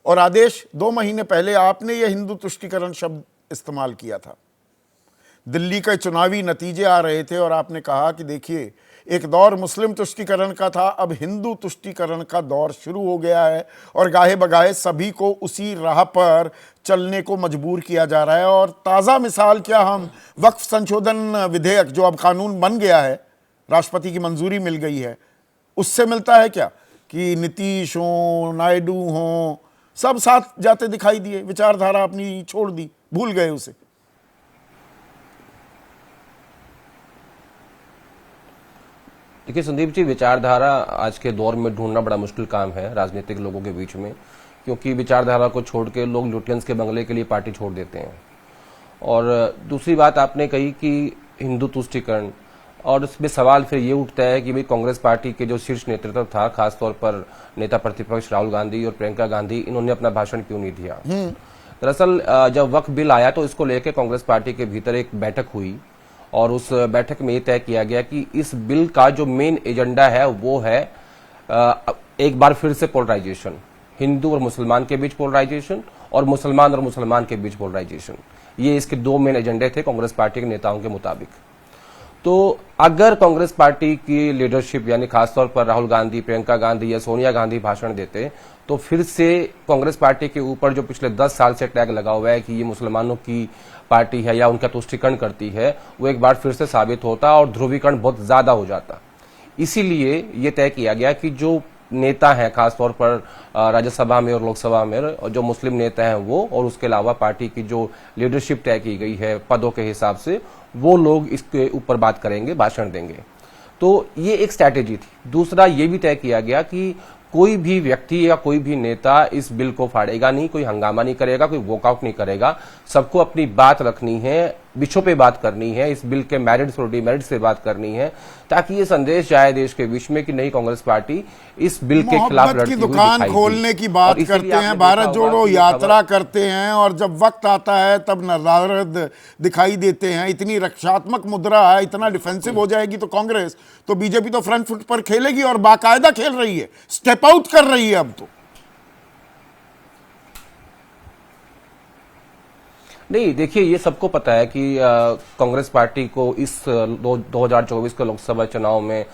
और आदेश 2 महीने पहले आपने यह हिंदू तुष्टीकरण शब्द इस्तेमाल किया था। दिल्ली के चुनावी नतीजे आ रहे थे और आपने कहा कि देखिए, एक दौर मुस्लिम तुष्टीकरण का था, अब हिंदू तुष्टीकरण का दौर शुरू हो गया है और गाहे बगाहे सभी को उसी राह पर चलने को मजबूर किया जा रहा है। और ताज़ा मिसाल क्या, हम वक्फ संशोधन विधेयक जो अब कानून बन गया है, राष्ट्रपति की मंजूरी मिल गई है, उससे मिलता है क्या कि नीतीश हों, नायडू हों, सब साथ जाते दिखाई दिए, विचारधारा अपनी छोड़ दी, भूल गए उसे। देखिए संदीप जी, विचारधारा आज के दौर में ढूंढना बड़ा मुश्किल काम है राजनीतिक लोगों के बीच में, क्योंकि विचारधारा को छोड़ के लोग लुटियंस के बंगले के लिए पार्टी छोड़ देते हैं। और दूसरी बात आपने कही कि हिंदू तुष्टीकरण, और उसमें सवाल फिर ये उठता है कि भाई कांग्रेस पार्टी के जो शीर्ष नेतृत्व था, खासतौर पर नेता प्रतिपक्ष राहुल गांधी और प्रियंका गांधी, इन्होंने अपना भाषण क्यों नहीं दिया। दरअसल जब वक्फ बिल आया तो इसको लेकर कांग्रेस पार्टी के भीतर एक बैठक हुई और उस बैठक में ये तय किया गया कि इस बिल का जो मेन एजेंडा है वो है एक बार फिर से पोलराइजेशन, हिंदू और मुसलमान के बीच पोलराइजेशन और मुसलमान के बीच पोलराइजेशन। ये इसके 2 मेन एजेंडे थे कांग्रेस पार्टी के नेताओं के मुताबिक। तो अगर कांग्रेस पार्टी की लीडरशिप यानी खासतौर पर राहुल गांधी, प्रियंका गांधी या सोनिया गांधी भाषण देते तो फिर से कांग्रेस पार्टी के ऊपर जो पिछले 10 साल से टैग लगा हुआ है कि ये मुसलमानों की पार्टी है या उनका तुष्टीकरण करती है, वो एक बार फिर से साबित होता और ध्रुवीकरण बहुत ज्यादा हो जाता। इसीलिए ये तय किया गया कि जो नेता हैं खासतौर पर राज्यसभा में और लोकसभा में, और जो मुस्लिम नेता हैं वो, और उसके अलावा पार्टी की जो लीडरशिप तय की गई है पदों के हिसाब से, वो लोग इसके ऊपर बात करेंगे, भाषण देंगे। तो ये एक स्ट्रैटेजी थी। दूसरा ये भी तय किया गया कि कोई भी व्यक्ति या कोई भी नेता इस बिल को फाड़ेगा नहीं, कोई हंगामा नहीं करेगा, कोई वॉकआउट नहीं करेगा। सबको अपनी बात रखनी है, विषयों पे बात करनी है, इस बिल के मेरिट्स और डिमेरिट्स से बात करनी है, ताकि ये संदेश जाए देश के बीच में कि नहीं, कांग्रेस पार्टी इस बिल के खिलाफ लड़ती हुई दिखाई दुकान खोलने की बात करते हैं, भारत जोड़ो यात्रा करते हैं, और जब वक्त आता है तब नदारद दिखाई देते हैं। इतनी रक्षात्मक मुद्रा है, इतना डिफेंसिव हो जाएगी तो कांग्रेस, तो बीजेपी तो फ्रंट फुट पर खेलेगी और बाकायदा खेल रही है, स्टेप आउट कर रही है अब तो। नहीं, देखिए ये सबको पता है कि कांग्रेस पार्टी को इस 2024 के लोकसभा चुनाव में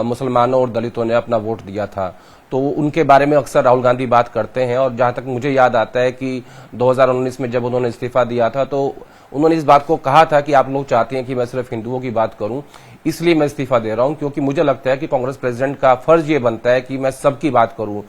मुसलमानों और दलितों ने अपना वोट दिया था, तो उनके बारे में अक्सर राहुल गांधी बात करते हैं। और जहां तक मुझे याद आता है कि 2019 में जब उन्होंने इस्तीफा दिया था तो उन्होंने इस बात को कहा था कि आप लोग चाहते हैं कि मैं सिर्फ हिंदुओं की बात करूं, इसलिए मैं इस्तीफा दे रहा हूं, क्योंकि मुझे लगता है कि कांग्रेस प्रेसिडेंट का फर्ज ये बनता है कि मैं सबकी बात करूं,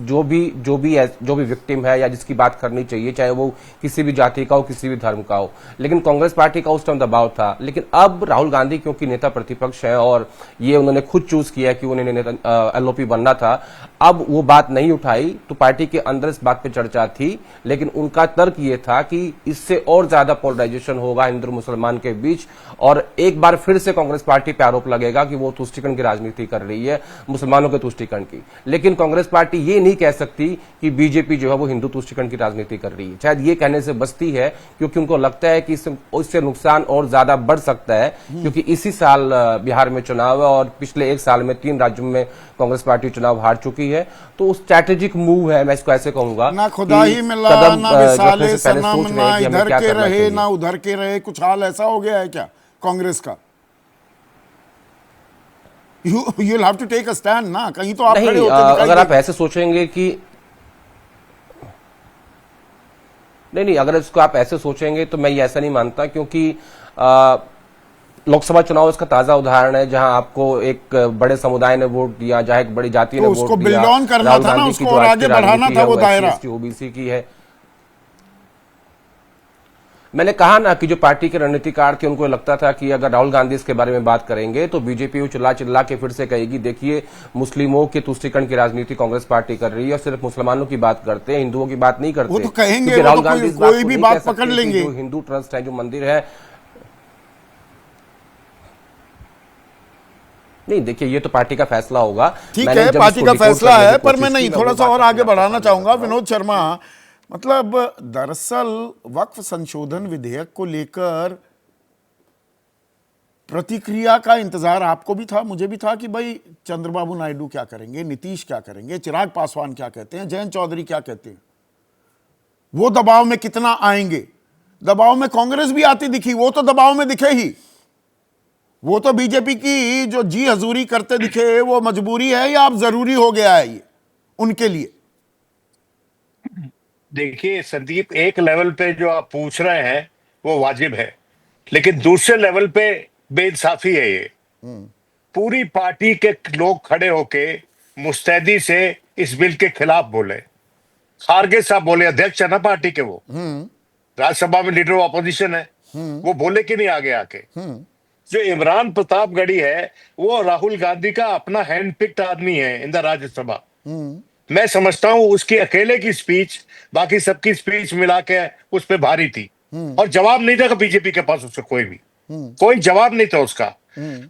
जो भी विक्टिम है या जिसकी बात करनी चाहिए, चाहे वो किसी भी जाति का हो, किसी भी धर्म का हो। लेकिन कांग्रेस पार्टी का उस टाइम दबाव था। लेकिन अब राहुल गांधी क्योंकि नेता प्रतिपक्ष है और ये उन्होंने खुद चूज किया कि उन्हें एलओपी बनना था, अब वो बात नहीं उठाई तो पार्टी के अंदर इस बात पे चर्चा थी। लेकिन उनका तर्क ये था कि इससे और ज्यादा पोलराइजेशन होगा हिंदू मुसलमान के बीच, और एक बार फिर से कांग्रेस पार्टी पे आरोप लगेगा कि वो तुष्टीकरण की राजनीति कर रही है, मुसलमानों के तुष्टीकरण की। लेकिन कांग्रेस पार्टी ये नहीं कह सकती कि बीजेपी जो है वो हिंदू तुष्टीकरण की राजनीति कर रही है। शायद ये कहने से बचती है क्योंकि उनको लगता है कि इससे नुकसान और ज्यादा बढ़ सकता है, क्योंकि इसी साल बिहार में चुनाव है और पिछले 1 साल में 3 राज्यों में कांग्रेस पार्टी चुनाव हार चुकी है। तो स्ट्रैटेजिक मूव है, मैं इसको ऐसे कहूंगा। ना खुदा ही मिला, ना विसाले सनम, ना इधर के रहे ना उधर के रहे, कुछ हाल ऐसा हो गया है क्या कांग्रेस का? You'll have to take a stand ना, कहीं तो आप खड़े होते दिखाई अगर आप ऐसे सोचेंगे कि नहीं, अगर इसको आप ऐसे सोचेंगे तो मैं ये ऐसा नहीं मानता, क्योंकि लोकसभा चुनाव इसका ताजा उदाहरण है जहां आपको एक बड़े समुदाय ने वोट दिया, जहां एक बड़ी जाति ने वोट दिया। उसको बिल्ड ऑन करना था ना, उसको और आगे बढ़ाना था वो दायरा। ओबीसी की है। मैंने कहा ना कि जो पार्टी के रणनीतिकार थे उनको लगता था कि अगर राहुल गांधी इसके बारे में बात करेंगे तो बीजेपी चिल्ला चिल्ला के फिर से कहेगी, देखिए मुस्लिमों के तुष्टीकरण की राजनीति कांग्रेस पार्टी कर रही है और सिर्फ मुसलमानों की बात करते हैं, हिंदुओं की बात नहीं करते। वो तो कहेंगे, राहुल गांधी कोई भी बात पकड़ लेंगे। जो हिंदू ट्रस्ट है, जो मंदिर है, नहीं देखिए ये तो पार्टी का फैसला होगा। ठीक है, पार्टी का फैसला है, पर मैं नहीं, थोड़ा सा और आगे बढ़ाना चाहूंगा। विनोद शर्मा, मतलब दरअसल वक्फ संशोधन विधेयक को लेकर प्रतिक्रिया का इंतजार आपको भी था, मुझे भी था कि भाई चंद्रबाबू नायडू क्या करेंगे, नीतीश क्या करेंगे, चिराग पासवान क्या कहते हैं, जयंत चौधरी क्या कहते हैं। वो दबाव में कितना आएंगे? दबाव में कांग्रेस भी आती दिखी, वो तो दबाव में दिखे ही। वो तो बीजेपी की जो जी हजूरी करते दिखे, वो मजबूरी है या अब जरूरी हो गया है ये उनके लिए? देखिए संदीप, एक लेवल पे जो आप पूछ रहे हैं वो वाजिब है, लेकिन दूसरे लेवल पे बेइंसाफी है ये। पूरी पार्टी के लोग खड़े होके मुस्तैदी से इस बिल के खिलाफ बोले। खारगे साहब बोले, अध्यक्ष है ना पार्टी के, वो राज्यसभा में लीडर ऑफ अपोजिशन है, वो बोले कि नहीं आगे आके। जो इमरान प्रतापगढ़ी है वो राहुल गांधी का अपना हैंड पिक्ड आदमी है इन द राज्यसभा। मैं समझता हूं उसकी अकेले की स्पीच बाकी सबकी स्पीच मिला के उस पर भारी थी, और जवाब नहीं था बीजेपी के पास उसका कोई जवाब नहीं था उसका।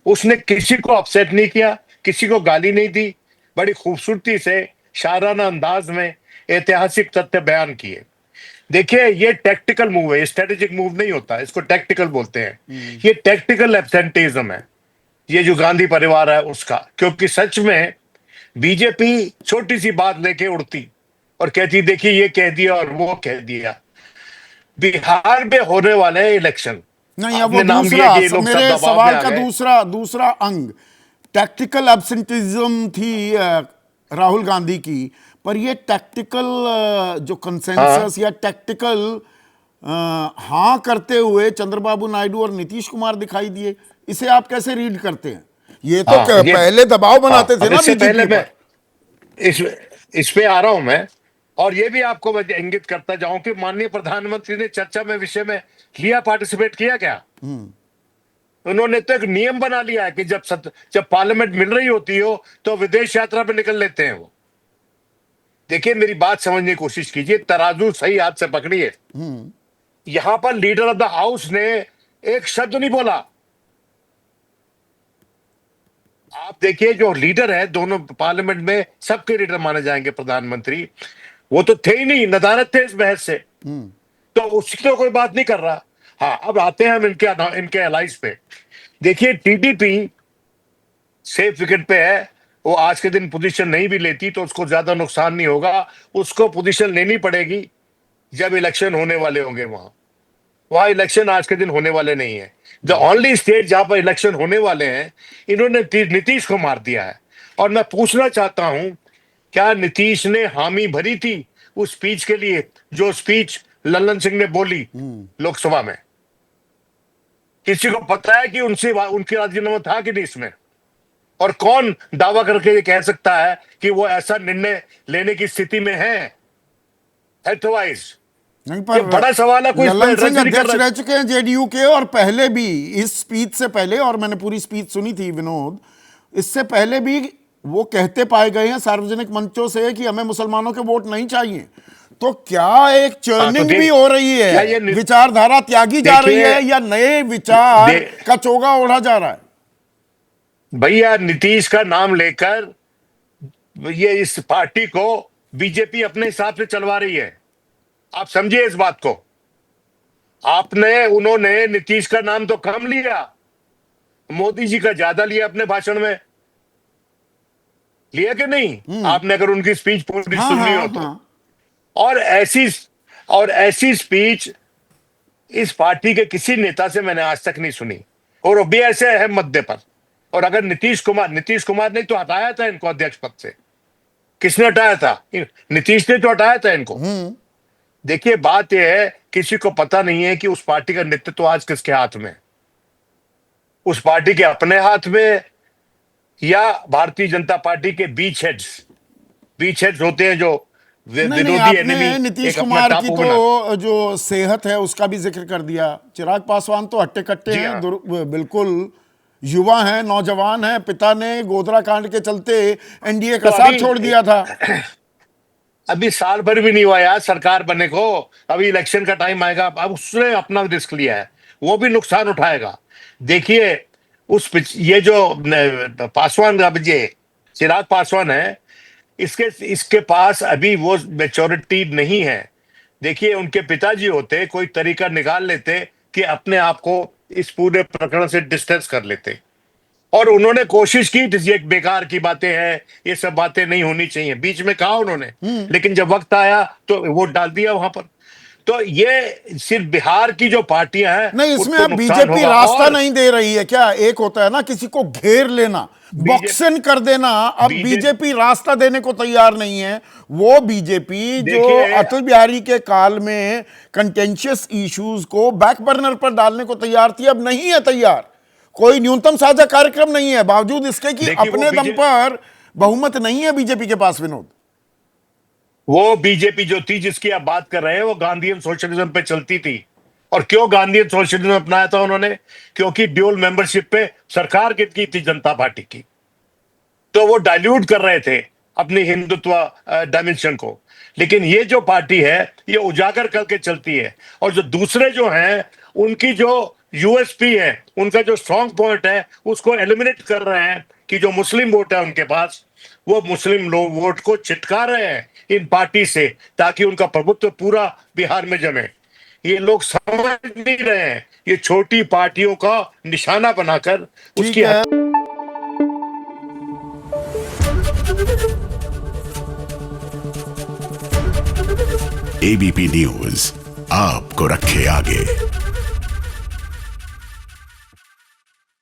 उसने किसी को अपसेट नहीं किया, किसी को गाली नहीं दी, बड़ी खूबसूरती से शायराना अंदाज में ऐतिहासिक तथ्य बयान किए। देखिए ये टैक्टिकल मूव है, स्ट्रेटेजिक मूव नहीं होता, इसको टैक्टिकल बोलते हैं। ये टैक्टिकल एब्सेंटेइज्म है ये जो गांधी परिवार है उसका, क्योंकि सच में बीजेपी छोटी सी बात लेके उड़ती और कहती देखिए ये कह दिया और वो कह दिया। बिहार में होने वाले इलेक्शन, नहीं, अब वो आपने नाम दूसरा दिया कि ये लोग सब मेरे दबाव में सवाल आ का गए। दूसरा अंग टैक्टिकल एब्सेंटिज्म थी राहुल गांधी की, पर ये टैक्टिकल जो कंसेंसस या टैक्टिकल हाँ करते हुए चंद्रबाबू नायडू और नीतीश कुमार दिखाई दिए, इसे आप कैसे रीड करते हैं? ये तो पहले दबाव बनाते थे अब ना इससे पहले बीजेपी मैं पर। इस पे आ रहा हूं मैं, और ये भी आपको मैं इंगित करता जाऊं कि माननीय प्रधानमंत्री ने चर्चा में विषय में लिया, पार्टिसिपेट किया क्या? उन्होंने तो एक नियम बना लिया है कि जब पार्लियामेंट मिल रही होती हो तो विदेश यात्रा पे निकल लेते हैं वो। देखिए मेरी बात समझने की कोशिश कीजिए, तराजू सही हाथ से पकड़िए। यहां पर लीडर ऑफ द हाउस ने एक शब्द नहीं बोला। आप देखिए जो लीडर है दोनों पार्लियामेंट में, सबके लीडर माने जाएंगे प्रधानमंत्री, वो तो थे ही नहीं, नदारत थे इस बहस से, तो उसकी तो कोई बात नहीं कर रहा। हाँ, अब आते हैं हम इनके एलाइज पे। देखिए टीडीपी सेफ विकेट पे है, वो आज के दिन पोजीशन नहीं भी लेती तो उसको ज्यादा नुकसान नहीं होगा। उसको पोजीशन लेनी पड़ेगी जब इलेक्शन होने वाले होंगे। वहां इलेक्शन आज के दिन होने वाले नहीं है। द ओनली स्टेट जहां पर इलेक्शन होने वाले हैं, इन्होंने नीतीश को मार दिया है। और मैं पूछना चाहता हूं, क्या नीतीश ने हामी भरी थी उस स्पीच के लिए जो स्पीच लल्लन सिंह ने बोली लोकसभा में? किसी को पता है कि उनकी राजीनामा था कि नहीं इसमें? और कौन दावा करके ये कह सकता है कि वो ऐसा निर्णय लेने की स्थिति में है हेल्थवाइज? नहीं, ये पर बड़ा सवाल है, कोई इस लल्लन पर सिंह रद्द नहीं कर अध्यक्ष रहा। रह चुके हैं जेडीयू के, और पहले भी इस स्पीच से पहले, और मैंने पूरी स्पीच सुनी थी विनोद, इससे पहले भी वो कहते पाए गए हैं सार्वजनिक मंचों से कि हमें मुसलमानों के वोट नहीं चाहिए। तो क्या एक चर्निंग भी हो रही क्या है, ये विचारधारा त्यागी जा रही है, या नए विचार का चोगा ओढ़ा जा रहा है? भैया नीतीश का नाम लेकर ये इस पार्टी को बीजेपी अपने हिसाब से चलवा रही है, आप समझिए इस बात को। उन्होंने नीतीश का नाम तो कम लिया, मोदी जी का ज्यादा लिया अपने भाषण में, लिया कि नहीं? आपने अगर उनकी स्पीच पूरी सुननी हो तो। और ऐसी स्पीच इस पार्टी के किसी नेता से मैंने आज तक नहीं सुनी, और वो भी ऐसे अहम मुद्दे पर। और अगर नीतीश कुमार ने तो हटाया था इनको अध्यक्ष पद से। किसने हटाया था? नीतीश ने तो हटाया था इनको। देखिए बात यह है, किसी को पता नहीं है कि उस पार्टी का नेतृत्व आज किसके हाथ में, उस पार्टी के अपने हाथ में या भारतीय जनता पार्टी के बीच हेड्स होते हैं जो नहीं, विरोधी एनिमी, आपने नीतीश एक अपना कुमार की टापू बना। तो जो सेहत है उसका भी जिक्र कर दिया। चिराग पासवान तो हट्टे कट्टे जी हैं, हाँ। बिल्कुल युवा हैं, नौजवान हैं। पिता ने गोधरा कांड के चलते एनडीए का तो साथ छोड़ दिया था। अभी साल भर भी नहीं हुआ यार सरकार बनने को, अभी इलेक्शन का टाइम आएगा। अब उसने अपना रिस्क लिया है, वो भी नुकसान उठाएगा। देखिए ये जो पासवान, अब ये चिराग पासवान है, इसके पास अभी वो मैच्योरिटी नहीं है। देखिए उनके पिताजी होते, कोई तरीका निकाल लेते कि अपने आप को इस पूरे प्रकरण से डिस्टेंस कर लेते, और उन्होंने कोशिश की थी, ये बेकार की बातें हैं, ये सब बातें नहीं होनी चाहिए, बीच में कहा उन्होंने, लेकिन जब वक्त आया तो वोट डाल दिया वहां पर। तो ये सिर्फ बिहार की जो पार्टियां हैं नहीं, इसमें उनको अब नुकसान बीजेपी होगा। रास्ता और नहीं दे रही है क्या? एक होता है ना किसी को घेर लेना, बॉक्सन कर देना, अब बीजेपी रास्ता देने को तैयार नहीं है। वो बीजेपी जो देखिए, अटल बिहारी के काल में कंटेंशियस इश्यूज को बैक बर्नर पर डालने को तैयार थी, अब नहीं है तैयार। कोई न्यूनतम साझा कार्यक्रम नहीं है, बावजूद इसके कि देखिए, अपने दम पर बहुमत नहीं है बीजेपी के पास। विनोद, वो बीजेपी जो थी जिसकी आप बात कर रहे हैं, वो गांधीयन सोशलिज्म पे चलती थी। और क्यों गांधीयन सोशलिज्म अपनाया था उन्होंने? क्योंकि ड्यूल मेंबरशिप पे सरकार की थी जनता पार्टी की, तो वो डाइल्यूट कर रहे थे अपनी हिंदुत्व डायमेंशन को। लेकिन ये जो पार्टी है ये उजागर करके चलती है, और जो दूसरे जो हैं उनकी जो यूएसपी है, उनका जो स्ट्रॉन्ग पॉइंट है, उसको एलिमिनेट कर रहे हैं कि जो मुस्लिम वोट है उनके पास, वो मुस्लिम लोग वोट को चिटका रहे हैं इन पार्टी से, ताकि उनका प्रभुत्व पूरा बिहार में जमे। ये लोग समझ नहीं रहे हैं, ये छोटी पार्टियों का निशाना बनाकर ठीक उसकी है। एबीपी न्यूज आपको रखे आगे।